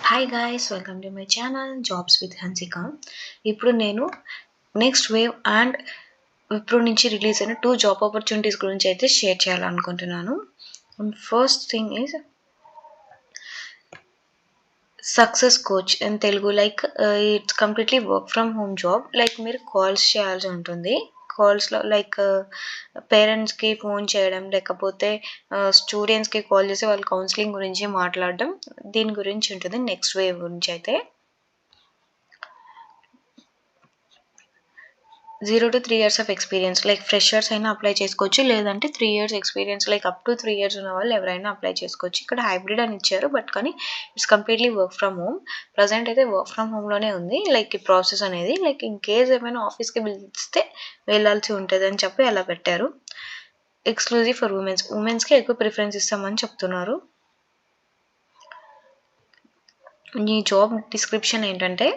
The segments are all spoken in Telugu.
Hi guys, welcome to my channel jobs with Hansika. ఇప్పుడు నేను నెక్స్ట్ వేవ్ అండ్ విప్రో నుంచి రిలీజ్ అయిన 2 జాబ్ ఆపర్చునిటీస్ గురించి అయితే షేర్ చేయాలనుకుంటున్నాను. First thing is success coach in Telugu. Like it's completely work from home job. Like మీరు కాల్స్ చేయాల్సి ఉంటుంది. కాల్స్లో లైక్ పేరెంట్స్కి ఫోన్ చేయడం, లేకపోతే స్టూడెంట్స్కి కాల్ చేసి వాళ్ళ కౌన్సిలింగ్ గురించి మాట్లాడడం, దీని గురించి ఉంటుంది. నెక్స్ట్ వేవ్ గురించి అయితే 0 to 3 years of experience. Like freshers అయినా అప్లై చేసుకోవచ్చు, లేదంటే 3 years experience like up to 3 years ఉన్న వాళ్ళు ఎవరైనా అప్లై చేసుకోవచ్చు. ఇక్కడ హైబ్రిడ్ అని ఇచ్చారు, బట్ కానీ it's completely work from home. Present అయితే వర్క్ ఫ్రమ్ హోమ్లోనే ఉంది. లైక్ ఈ ప్రాసెస్ అనేది లైక్ ఇన్ కేస్ ఏమైనా ఆఫీస్కి పిలిస్తే వెళ్ళాల్సి ఉంటుంది అని చెప్పి అలా పెట్టారు. ఎక్స్క్లూజివ్ ఫర్ ఉమెన్స్కి ఎక్కువ ప్రిఫరెన్స్ ఇస్తామని చెప్తున్నారు. ఈ జాబ్ డిస్క్రిప్షన్ ఏంటంటే,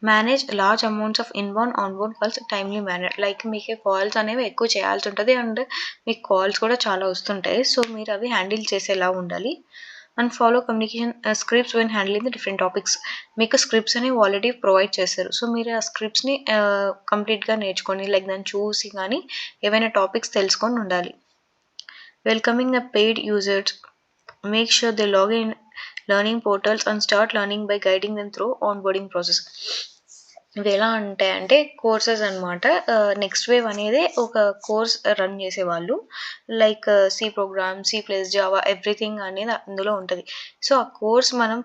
manage large amounts of inbound outbound calls timely manner. Like మీకు కాల్స్ అనేవి ఎక్కువ చేయాల్సి ఉంటుంది అండ్ మీకు కాల్స్ కూడా చాలా వస్తుంటాయి. సో మీరు అవి హ్యాండిల్ చేసేలా ఉండాలి. And follow communication scripts when handling the different topics. మీకు స్క్రిప్ట్స్ అనేవి ఆల్రెడీ ప్రొవైడ్ చేస్తారు. సో మీరు ఆ స్క్రిప్ట్స్ని కంప్లీట్గా నేర్చుకొని లైక్ దాన్ని చూసి కానీ ఏవైనా టాపిక్స్ తెలుసుకొని ఉండాలి. Welcoming the paid users. Make sure they log in learning portals and start learning by guiding them through onboarding process. ఇవి ఎలా ఉంటాయంటే కోర్సెస్ అనమాట. నెక్స్ట్ వేవ్ అనేది ఒక కోర్స్ రన్ చేసేవాళ్ళు. Like C program, C plus, Java, everything అనేది అందులో ఉంటుంది. సో ఆ కోర్స్ మనం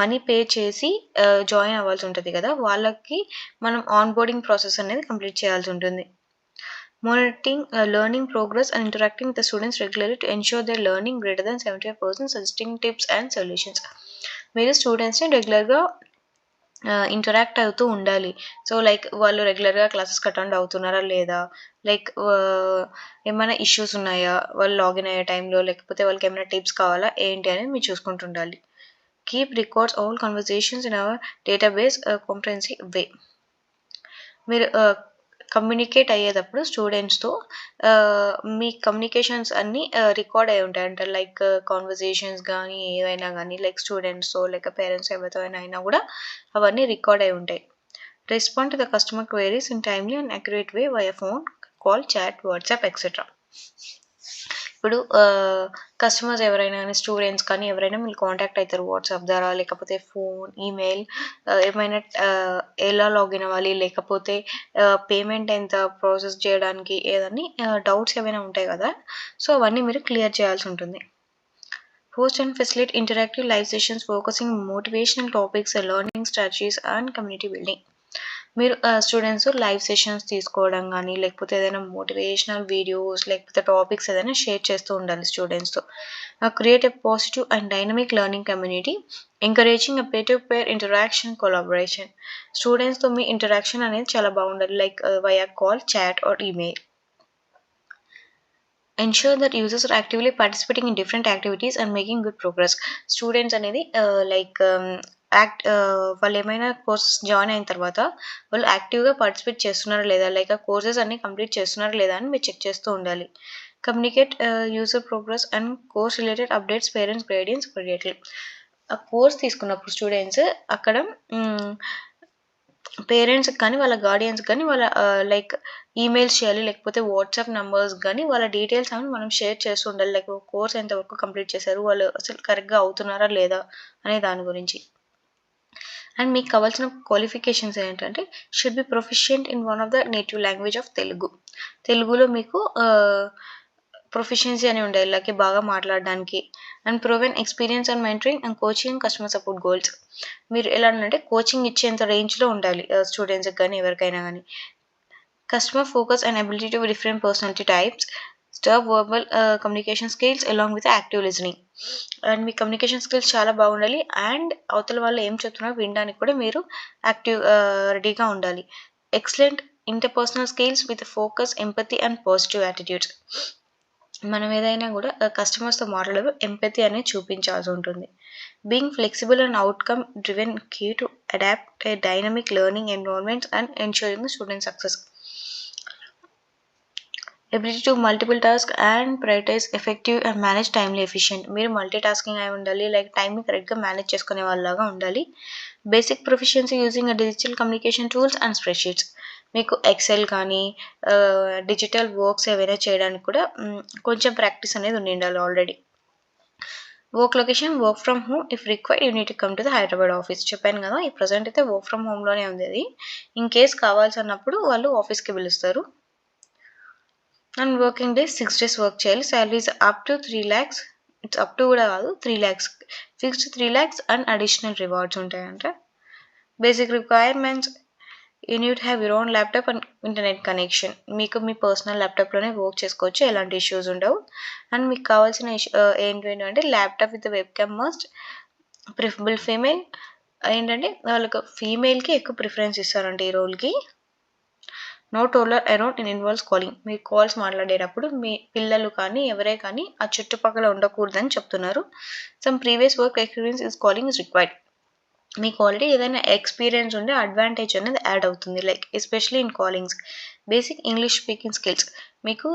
మనీ పే చేసి జాయిన్ అవ్వాల్సి ఉంటుంది కదా, వాళ్ళకి మనం ఆన్బోర్డింగ్ ప్రాసెస్ అనేది కంప్లీట్ చేయాల్సి ఉంటుంది. Monitoring learning progress and interacting with the students regularly to ensure their learning greater than 75%, suggesting tips and solutions. మీరు స్టూడెంట్స్ని రెగ్యులర్గా ఇంటరాక్ట్ అవుతూ ఉండాలి. సో లైక్ వాళ్ళు రెగ్యులర్గా క్లాసెస్కి అటెండ్ అవుతున్నారా లేదా, లైక్ ఏమైనా ఇష్యూస్ ఉన్నాయా వాళ్ళు లాగిన్ అయ్యే టైంలో, లేకపోతే వాళ్ళకి ఏమైనా టిప్స్ కావాలా ఏంటి అనేది మీరు చూసుకుంటుండాలి. Keep records all conversations in our database comprehensive way. మీరు కమ్యూనికేట్ అయ్యేటప్పుడు స్టూడెంట్స్తో మీ కమ్యూనికేషన్స్ అన్నీ రికార్డ్ అయి ఉంటాయంట. లైక్ కాన్వర్జేషన్స్ కానీ ఏవైనా కానీ లైక్ స్టూడెంట్స్తో లేక పేరెంట్స్ ఎవరితో అయినా కూడా అవన్నీ రికార్డ్ అయి ఉంటాయి. Respond to the customer queries in timely and accurate way via phone, call, chat, WhatsApp etcetera. ఇప్పుడు కస్టమర్స్ ఎవరైనా కానీ స్టూడెంట్స్ కానీ ఎవరైనా మీరు కాంటాక్ట్ అవుతారు వాట్సాప్ ద్వారా, లేకపోతే ఫోన్, ఈమెయిల్, ఏమైనా ఎలా లాగిన్ అవ్వాలి, లేకపోతే పేమెంట్ ఎంత ప్రాసెస్ చేయడానికి ఏదని డౌట్స్ ఏమైనా ఉంటాయి కదా, సో అవన్నీ మీరు క్లియర్ చేయాల్సి ఉంటుంది. Host and facility interactive live sessions focusing motivational topics, learning strategies and community building. మీరు స్టూడెంట్స్ లైవ్ సెషన్స్ తీసుకోవడం కానీ, లేకపోతే ఏదైనా మోటివేషనల్ వీడియోస్, లేకపోతే టాపిక్స్ ఏదైనా షేర్ చేస్తూ ఉండాలి స్టూడెంట్స్తో. Create a positive and dynamic learning community, encouraging a peer to peer interaction, collaboration. స్టూడెంట్స్తో మీ ఇంటరాక్షన్ అనేది చాలా బాగుండాలి, like via call, chat or email. Ensure that users are actively participating in different activities and making good progress. Students అనేది వాళ్ళు ఏమైనా కోర్సెస్ జాయిన్ అయిన తర్వాత వాళ్ళు యాక్టివ్గా పార్టిసిపేట్ చేస్తున్నారా లేదా, లైక్ ఆ కోర్సెస్ అన్ని కంప్లీట్ చేస్తున్నారా లేదా అని మీరు చెక్ చేస్తూ ఉండాలి. Communicate user progress and course related updates parents guidance immediately. ఆ కోర్స్ తీసుకున్నప్పుడు స్టూడెంట్స్ అక్కడ పేరెంట్స్కి కానీ వాళ్ళ గార్డియన్స్కి కానీ వాళ్ళ లైక్ ఈమెయిల్స్ చేయాలి, లేకపోతే వాట్సాప్ నెంబర్స్ కానీ వాళ్ళ డీటెయిల్స్ అని మనం షేర్ చేస్తూ ఉండాలి. లైక్ కోర్స్ ఎంతవరకు కంప్లీట్ చేశారు, వాళ్ళు అసలు కరెక్ట్గా అవుతున్నారా లేదా అనే దాని గురించి. అండ్ మీకు కావాల్సిన క్వాలిఫికేషన్స్ ఏంటంటే should be proficient in one of the native language of Telugu. తెలుగులో మీకు ప్రొఫిషియన్సీ అని ఉండాలి, లైక్ బాగా మాట్లాడడానికి. And proven experience and mentoring and coaching customer support goals. మీరు ఎలా అంటే కోచింగ్ ఇచ్చేంత రేంజ్లో ఉండాలి స్టూడెంట్స్కి కానీ ఎవరికైనా కానీ. Customer focus and ability to different personality types. Stop verbal communication skills along with active listening. And me communication skills చాలా బాగుండాలి అండ్ అవతల వాళ్ళు ఏం చెప్తున్నారో వినడానికి కూడా మీరు రెడీగా ఉండాలి. Excellent interpersonal skills with focus, empathy and positive attitudes. మనం ఏదైనా కూడా కస్టమర్స్తో మాట్లాడే ఎంపతి అనేది చూపించాల్సి ఉంటుంది. Being flexible and outcome driven key to adapt a dynamic learning environments and ensuring the student success. Ability to multiple task and prioritise effective and manage timely efficient. మీరు మల్టీ టాస్కింగ్ అయి ఉండాలి, లైక్ టైంని కరెక్ట్గా మేనేజ్ చేసుకునే వాళ్ళలాగా ఉండాలి. Basic proficiency using digital communication tools and spreadsheets. మీకు ఎక్సెల్ కానీ డిజిటల్ వర్క్స్ ఏవైనా చేయడానికి కూడా కొంచెం ప్రాక్టీస్ అనేది ఉండాలి already. Work location work from home, if required you need to come to the Hyderabad office. చెప్పాను కదా, ఈ ప్రజెంట్ అయితే వర్క్ ఫ్రమ్ హోమ్లోనే ఉంది అది. ఇన్ కేస్ కావాల్సి అన్నప్పుడు వాళ్ళు ఆఫీస్కి పిలుస్తారు. And working days 6 days work చేయాలి. Salaries up to 3 lakhs, it's up to కూడా కాదు 3 lakhs, fixed 3 lakhs and additional rewards ఉంటాయంట. Basic requirements, you need have your own laptop and internet connection. మీకు మీ పర్సనల్ ల్యాప్టాప్లోనే వర్క్ చేసుకోవచ్చు, ఎలాంటి ఇష్యూస్ ఉండవు. అండ్ మీకు కావాల్సిన ఏంటంటే laptop with web cam must, preferable female. ఏంటంటే వాళ్ళకి ఫీమేల్కి ఎక్కువ ప్రిఫరెన్స్ ఇస్తారంట ఈ రోల్కి. No toller around in involves calling. మీరు కాల్స్ మాట్లాడేటప్పుడు మీ పిల్లలు కానీ ఎవరే కానీ ఆ చుట్టుపక్కల ఉండకూడదని చెప్తున్నారు. Some previous work experience is calling is required. మీకు ఆల్రెడీ ఏదైనా ఎక్స్పీరియన్స్ ఉంటే అడ్వాంటేజ్ అనేది యాడ్ అవుతుంది, like especially in కాలింగ్స్. Basic English speaking skills. మీకు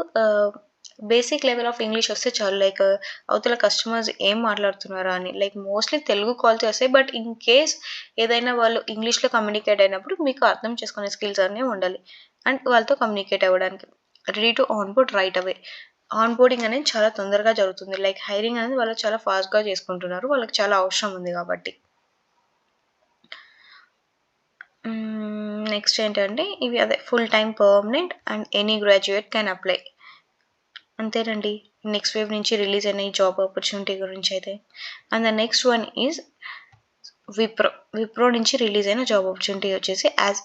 బేసిక్ లెవెల్ ఆఫ్ ఇంగ్లీష్ వస్తే చాలు, లైక్ అవతల కస్టమర్స్ ఏం మాట్లాడుతున్నారా అని. లైక్ మోస్ట్లీ తెలుగు కాల్ చేస్తాయి, బట్ ఇన్ కేస్ ఏదైనా వాళ్ళు ఇంగ్లీష్లో కమ్యూనికేట్ అయినప్పుడు మీకు అర్థం చేసుకునే స్కిల్స్ అనేవి ఉండాలి అండ్ వాళ్ళతో కమ్యూనికేట్ అవ్వడానికి. Ready to onboard right away. Onboarding అనేది చాలా తొందరగా జరుగుతుంది, లైక్ హైరింగ్ అనేది వాళ్ళు చాలా ఫాస్ట్గా చేసుకుంటున్నారు, వాళ్ళకి చాలా అవసరం ఉంది కాబట్టి. నెక్స్ట్ ఏంటంటే ఇవి అదే full time permanent and any graduate can apply. అంతేనండి నెక్స్ట్ వేవ్ నుంచి రిలీజ్ అయిన ఈ జాబ్ ఆపర్చునిటీ గురించి అయితే. And the next one is Wipro నుంచి రిలీజ్ అయిన జాబ్ ఆపర్చునిటీ వచ్చేసి as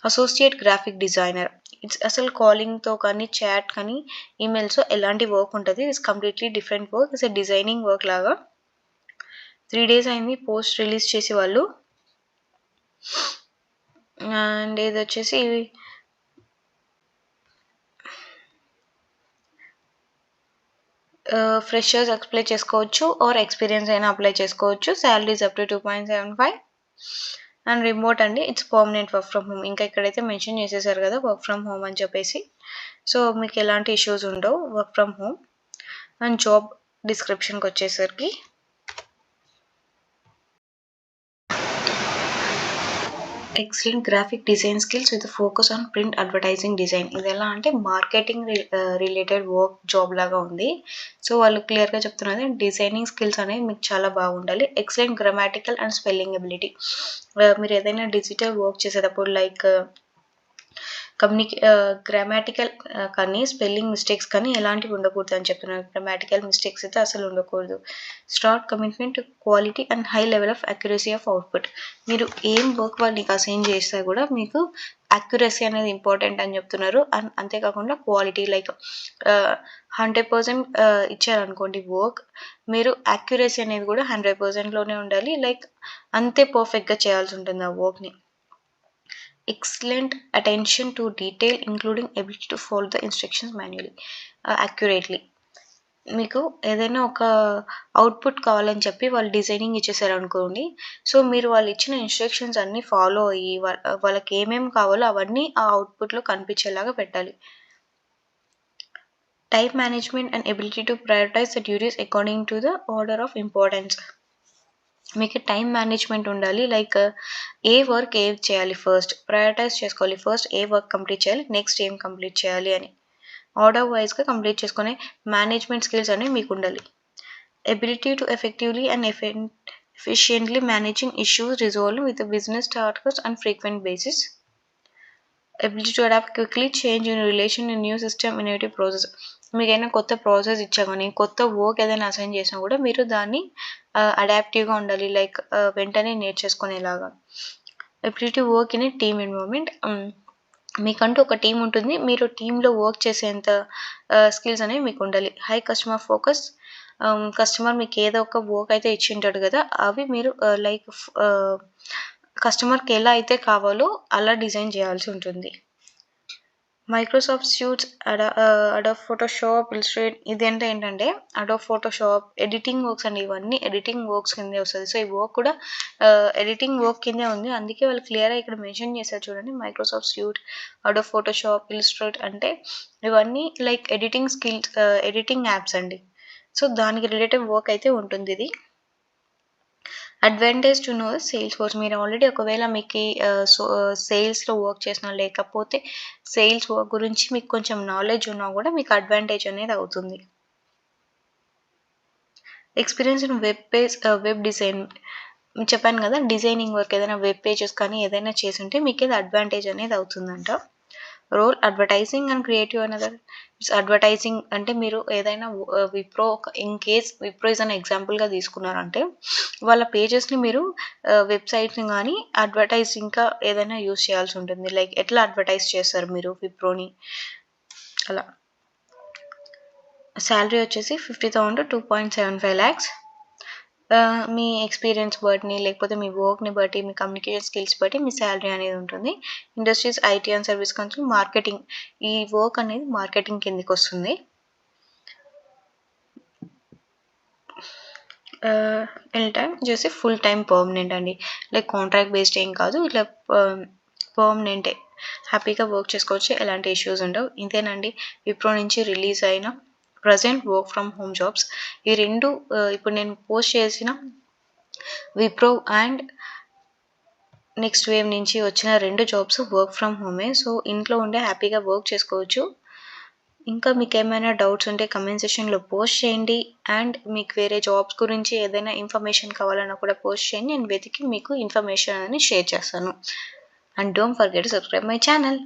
associate graphic designer. It's అసలు కాలింగ్తో కానీ చాట్ కానీ ఈమెయిల్స్ ఎలాంటి వర్క్ ఉంటుంది, it's completely different work, it's designing work లాగా. 3 days అయింది పోస్ట్ రిలీజ్ చేసి వాళ్ళు. అండ్ ఇది వచ్చేసి ఫ్రెషర్స్ అప్లై చేసుకోవచ్చు ఆర్ ఎక్స్పీరియన్స్ అయినా అప్లై చేసుకోవచ్చు. Salaries up to 2.75 and remote అండి, it's permanent work from home. ఇంకా ఇక్కడైతే మెన్షన్ చేసేసారు కదా వర్క్ ఫ్రమ్ హోమ్ అని చెప్పేసి, సో మీకు ఎలాంటి ఇష్యూస్ ఉండవు work from home. And job డిస్క్రిప్షన్కి వచ్చేసరికి excellent graphic design skills with focus on print advertising design. ఇది ఎలా అంటే మార్కెటింగ్ రిలేటెడ్ వర్క్ జాబ్ లాగా ఉంది. సో వాళ్ళు క్లియర్గా చెప్తున్నది డిజైనింగ్ స్కిల్స్ అనేవి మీకు చాలా బాగుండాలి. Excellent grammatical and spelling ability. మీరు ఏదైనా డిజిటల్ వర్క్ చేసేటప్పుడు లైక్ గ్రామాటికల్ కానీ స్పెల్లింగ్ మిస్టేక్స్ కానీ ఎలాంటివి ఉండకూడదు అని చెప్తున్నారు. గ్రామాటికల్ మిస్టేక్స్ అయితే అసలు ఉండకూడదు. Strong commitment to quality and high level of accuracy of output. మీరు ఏం వర్క్ వాళ్ళకి అసైన్ చేస్తే కూడా మీకు అక్యురసీ అనేది ఇంపార్టెంట్ అని చెప్తున్నారు. అండ్ అంతేకాకుండా క్వాలిటీ, లైక్ 100% ఇచ్చారనుకోండి వర్క్, మీరు అక్యురసీ అనేది కూడా 100%లోనే ఉండాలి, లైక్ అంతే పర్ఫెక్ట్గా చేయాల్సి ఉంటుంది ఆ వర్క్ని. Excellent attention to detail including ability to follow the instructions manually accurately. మీకు ఏదైనా ఒక అవుట్పుట్ కావాలని చెప్పి వాళ్ళు డిజైనింగ్ ఇచ్చేసారు అనుకోండి, సో మీరు వాళ్ళు ఇచ్చిన ఇన్స్ట్రక్షన్స్ అన్నీ ఫాలో అయ్యి వాళ్ళకి ఏమేమి కావాలో అవన్నీ ఆ అవుట్పుట్లో కనిపించేలాగా పెట్టాలి. Time management and ability to prioritise the duties according to the order of importance. మీకు టైం మేనేజ్మెంట్ ఉండాలి, లైక్ ఏ వర్క్ ఏం చేయాలి ఫస్ట్ ప్రయారిటైజ్ చేసుకోవాలి, ఫస్ట్ ఏ వర్క్ కంప్లీట్ చేయాలి, నెక్స్ట్ ఏం కంప్లీట్ చేయాలి అని ఆర్డర్ వైజ్గా కంప్లీట్ చేసుకునే మేనేజ్మెంట్ స్కిల్స్ అనేవి మీకు ఉండాలి. Ability to effectively and efficiently managing issues resolve with business tasks and frequent basis. Ability to adapt quickly change in relation in new system innovative process. మీకైనా కొత్త ప్రాసెస్ ఇచ్చా కానీ కొత్త వర్క్ ఏదైనా అసైన్ చేసినా కూడా మీరు దాన్ని అడాప్టివ్గా ఉండాలి, లైక్ వెంటనే నేర్చేసుకునేలాగా. Ability work in a team environment. మీకంటూ ఒక టీం ఉంటుంది, మీరు టీంలో వర్క్ చేసేంత స్కిల్స్ అనేవి మీకు ఉండాలి. High customer focus. కస్టమర్ మీకు ఏదో ఒక వర్క్ అయితే ఇచ్చి ఉంటాడు కదా, అవి మీరు లైక్ కస్టమర్కి ఎలా అయితే కావాలో అలా డిజైన్ చేయాల్సి ఉంటుంది. Microsoft suits, Adobe Photoshop, illustrate ఇదంతా ఏంటంటే అడోబ్ ఫోటోషాప్ ఎడిటింగ్ వర్క్స్ అండి. ఇవన్నీ ఎడిటింగ్ వర్క్స్ కిందే వస్తది. సో, ఈ వర్క్ కూడా ఎడిటింగ్ వర్క్ కిందే ఉంది. అందుకే వాళ్ళు క్లియర్‌గా ఇక్కడ మెన్షన్ చేశారు చూడండి. Microsoft suite, Adobe Photoshop, illustrate అంటే ఇవన్నీ like editing skills editing apps అండి. సో, దానికి రిలేటెడ్ వర్క్ అయితే ఉంటుందిది. Advantage to know Salesforce. మీరు ఆల్రెడీ ఒకవేళ మీకి సేల్స్‌లో వర్క్ చేసినా, లేకపోతే సేల్స్ వర్క్ గురించి మీకు కొంచెం నాలెడ్జ్ ఉన్నా గూడా మీకు అడ్వాంటేజ్ అనేది అవుతుంది. ఎక్స్‌పీరియన్స్ ఇన్ వెబ్ డిజైన్ చెప్పాను గదా! డిజైనింగ్ వర్క్ ఏదైనా వెబ్ పేజెస్ కానీ ఏదైనా చేసుంటే మీకిది అడ్వాంటేజ్ అనేది అవుతుందంట. Role advertising and creative another advertising అంటే మీరు ఏదైనా Wipro in case Wipro is an ఎగ్జాంపుల్‌గా తీసుకున్నారంటే వాళ్ళ పేజెస్‌ని మీరు వెబ్‌సైట్స్‌ని గానీ అడ్వర్టైజింగ్‌గా ఏదైనా యూజ్ చేయాల్సి ఉంటుంది. లైక్ ఎట్లా అడ్వర్టైజ్ చేస్తారు మీరు విప్రోని అలా. సాలరీ వచ్చేసి 50,000 to 2.75 lakhs. మీ ఎక్స్‌పీరియన్స్ బట్టిని, లేకపోతే మీ వర్క్‌ని బట్టి, మీ కమ్యూనికేషన్ స్కిల్స్ బట్టి మీ సాలరీ అనేది ఉంటుంది. Industries IT and service consult marketing. ఈ వర్క్ అనేది మార్కెటింగ్ కిందకొస్తుంది. ఎనీ టైమ్ వచ్చేసి ఫుల్ టైమ్ పర్మనెంట్ అండి. లైక్ కాంట్రాక్ట్ బేస్డ్ ఏం కాదు. ఇట్లా పర్మనెంటే. హ్యాపీగా వర్క్ చేసుకోవచ్చు. ఎలాంటి ఇష్యూస్ ఉండవు. ఇదేనండి విప్రో నుంచి రిలీజ్ అయిన present work from home jobs. ఈ 2 ఇప్పుడు నేను పోస్ట్ చేసిన విప్రో అండ్ నెక్స్ట్ వేవ్ నుంచి వచ్చిన 2 జాబ్స్ వర్క్ ఫ్రమ్ హోమే. సో, ఇంట్లో ఉండే హ్యాపీగా వర్క్ చేసుకోవచ్చు. ఇంకా మీకేమైనా డౌట్స్ ఉంటే కామెంట్ సెక్షన్‌లో పోస్ట్ చేయండి. అండ్ మీకు వేరే జాబ్స్ గురించి ఏదైనా ఇన్ఫర్మేషన్ కావాలన్నా కూడా పోస్ట్ చేయండి. నేను వెతికి మీకు ఇన్ఫర్మేషన్ అనేది షేర్ చేస్తాను. And don't forget to subscribe my channel.